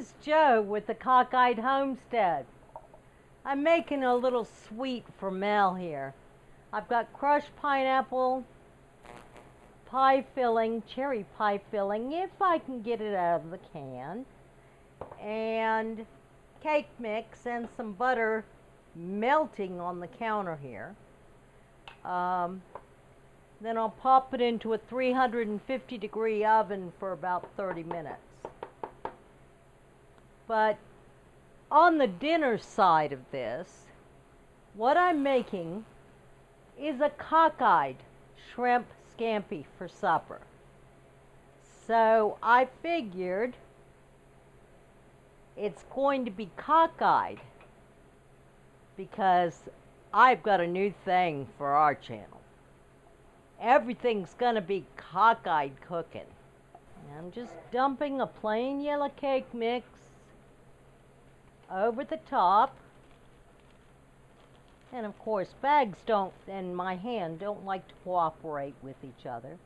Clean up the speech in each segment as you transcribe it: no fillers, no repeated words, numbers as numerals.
is Joe with the Cockeyed Homestead. I'm making a little sweet for Mel here. I've got crushed pineapple, pie filling, cherry pie filling, if I can get it out of the can, and cake mix and some butter melting on the counter here. Then I'll pop it into a 350-degree oven for about 30 minutes. But on the dinner side of this, what I'm making is a cockeyed shrimp scampi for supper. So I figured it's going to be cockeyed because I've got a new thing for our channel. Everything's gonna be cockeyed cooking. I'm just dumping a plain yellow cake mix over the top. And of course, bags and my hand don't like to cooperate with each other.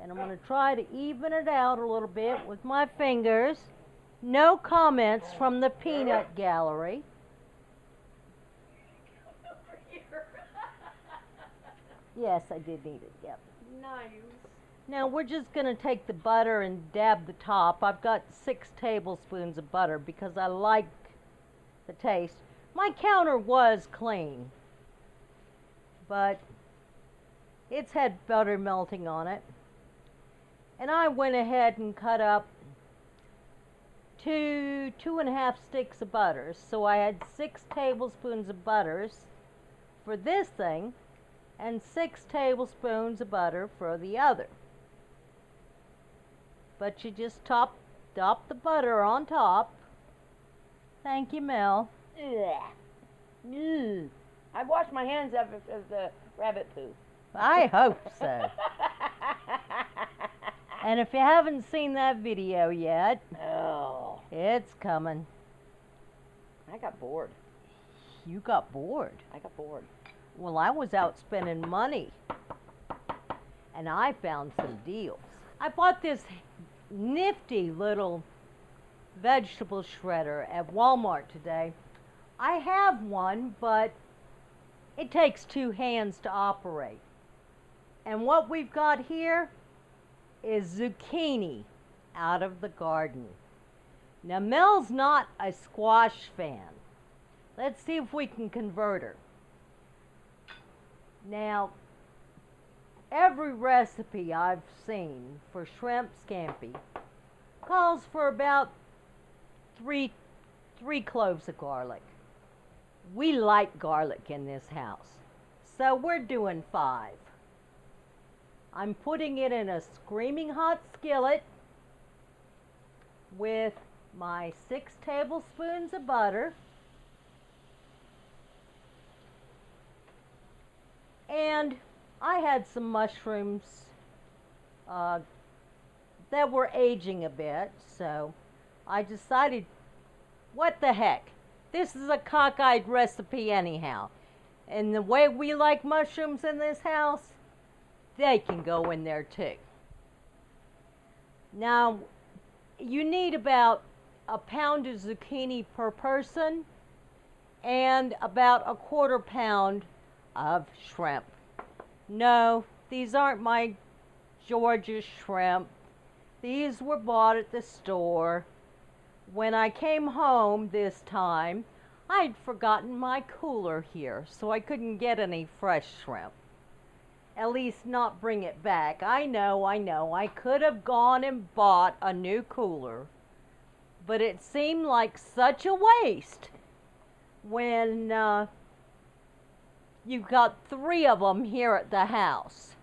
And I'm going to try to even it out a little bit with my fingers. No comments from the peanut gallery. Yes, I did need it, yep. Nice. Now we're just going to take the butter and dab the top. I've got 6 tablespoons of butter because I like the taste. My counter was clean, but it's had butter melting on it. And I went ahead and cut up 2.5 sticks of butter. So I had 6 tablespoons of butters for this thing and 6 tablespoons of butter for the other. But you just top the butter on top. Thank you, Mel. I washed my hands of the rabbit poo. I hope so. And if you haven't seen that video yet, Oh, it's coming. I got bored. You got bored. I got bored. Well, I was out spending money, and I found some deals. I bought this nifty little vegetable shredder at Walmart today. I have one, but it takes 2 hands to operate. And what we've got here is zucchini out of the garden. Now, Mel's not a squash fan. Let's see if we can convert her. Now, every recipe I've seen for shrimp scampi calls for about 3 cloves of garlic. We like garlic in this house, so we're doing 5. I'm putting it in a screaming hot skillet with my 6 tablespoons of butter and I had some mushrooms that were aging a bit, so I decided, what the heck? This is a cockeyed recipe anyhow. And the way we like mushrooms in this house, they can go in there too. Now, you need about a pound of zucchini per person and about a 1/4 pound of shrimp. No, these aren't my Georgia shrimp. These were bought at the store. When I came home this time, I'd forgotten my cooler here, so I couldn't get any fresh shrimp. At least not bring it back. I know. I could have gone and bought a new cooler, but it seemed like such a waste when you've got 3 of them here at the house,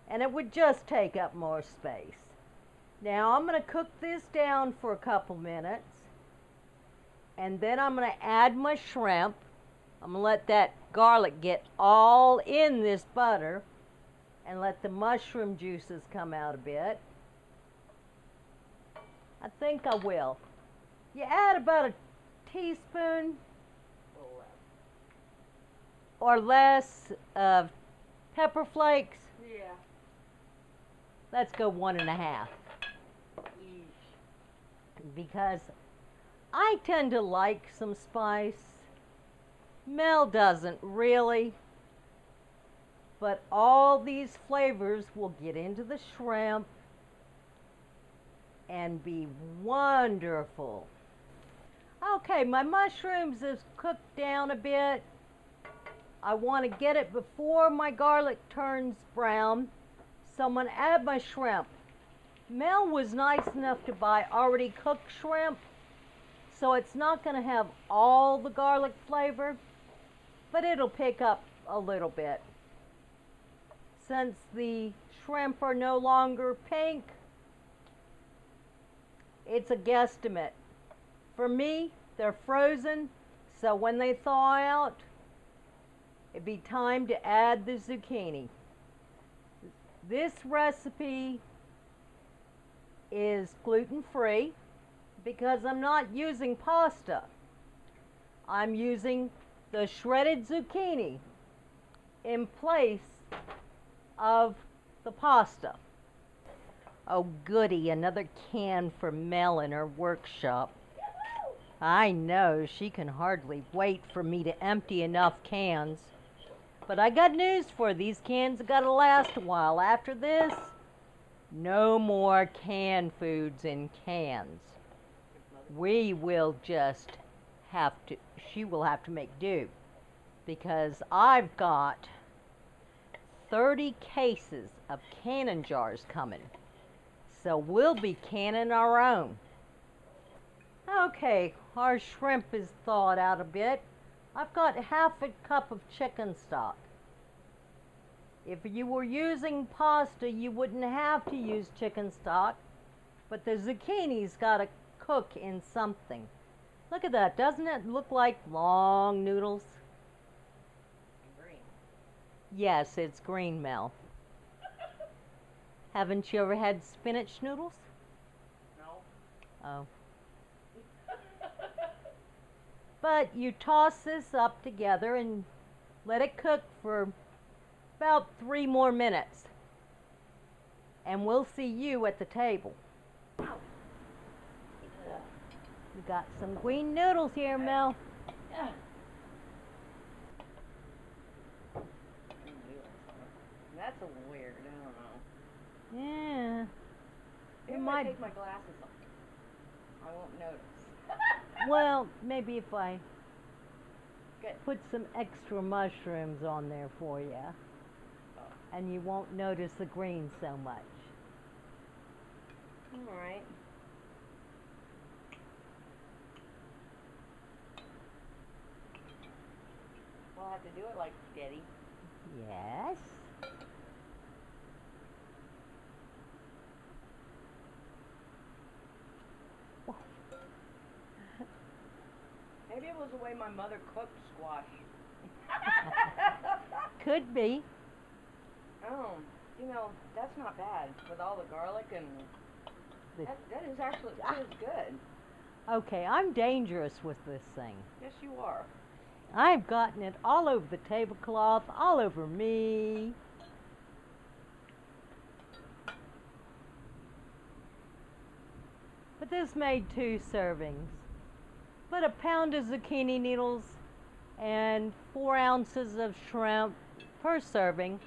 and it would just take up more space. Now I'm going to cook this down for a couple minutes, and then I'm going to add my shrimp. I'm going to let that garlic get all in this butter and let the mushroom juices come out a bit. I think I will. You add about a teaspoon or less of pepper flakes. Yeah. Let's go 1.5. Because I tend to like some spice. Mel doesn't really. But all these flavors will get into the shrimp and be wonderful. Okay, my mushrooms is cooked down a bit. I want to get it before my garlic turns brown, so I'm going to add my shrimp. Mel was nice enough to buy already cooked shrimp, so it's not going to have all the garlic flavor, but it'll pick up a little bit. Since the shrimp are no longer pink, it's a guesstimate. For me, they're frozen, so when they thaw out, it'd be time to add the zucchini. This recipe is gluten-free because I'm not using pasta. I'm using the shredded zucchini in place of the pasta. Oh goody, another can for Mel in her workshop. I know, she can hardly wait for me to empty enough cans. But I got news for you. These cans have got to last a while. After this, no more canned foods in cans. We will just have to, she will have to make do. Because I've got 30 cases of canning jars coming. So we'll be canning our own. Okay, our shrimp is thawed out a bit. I've got half a cup of chicken stock. If you were using pasta, you wouldn't have to use chicken stock, but the zucchini's got to cook in something. Look at that. Doesn't it look like long noodles? Green. Yes, it's green, Mel. Haven't you ever had spinach noodles? No. Oh. But you toss this up together and let it cook for about 3 more minutes. And we'll see you at the table. We got some green noodles here, Mel. That's a little weird. I don't know. Yeah. Maybe if I take my glasses off, I won't notice. Well, maybe if I Good. put some extra mushrooms on there for you, and you won't notice the green so much. All right. We'll have to do it like steady. Yes. Maybe it was the way my mother cooked squash. Could be. Oh, you know, that's not bad with all the garlic and that is actually that is good. Okay, I'm dangerous with this thing. Yes, you are. I've gotten it all over the tablecloth, all over me. But this made 2 servings. But a pound of zucchini noodles and 4 ounces of shrimp per serving.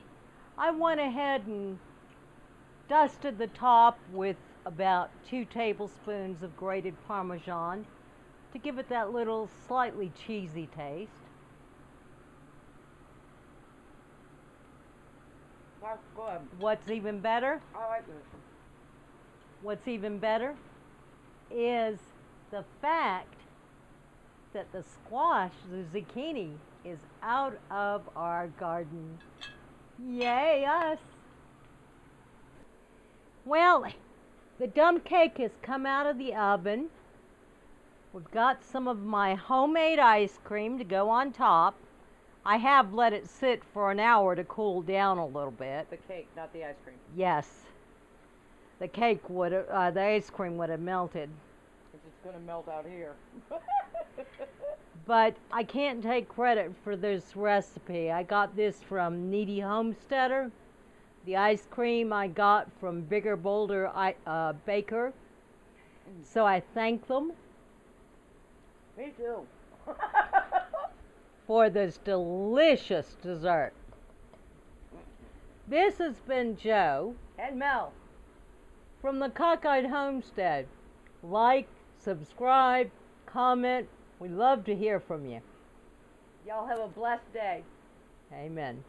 I went ahead and dusted the top with about 2 tablespoons of grated Parmesan to give it that little slightly cheesy taste. That's good. What's even better? I like this. What's even better is the fact that the squash, the zucchini, is out of our garden. Yay, us! Well, the dump cake has come out of the oven. We've got some of my homemade ice cream to go on top. I have let it sit for an hour to cool down a little bit. The cake, not the ice cream. Yes, the cake would, the ice cream would have melted. Because it's going to melt out here. But I can't take credit for this recipe. I got this from Needy Homesteader. The ice cream I got from Bigger Boulder Baker. So I thank them. Me too. for this delicious dessert. This has been Joe And Mel. from the Cockeyed Homestead. Like, subscribe, comment. We love to hear from you. Y'all have a blessed day. Amen.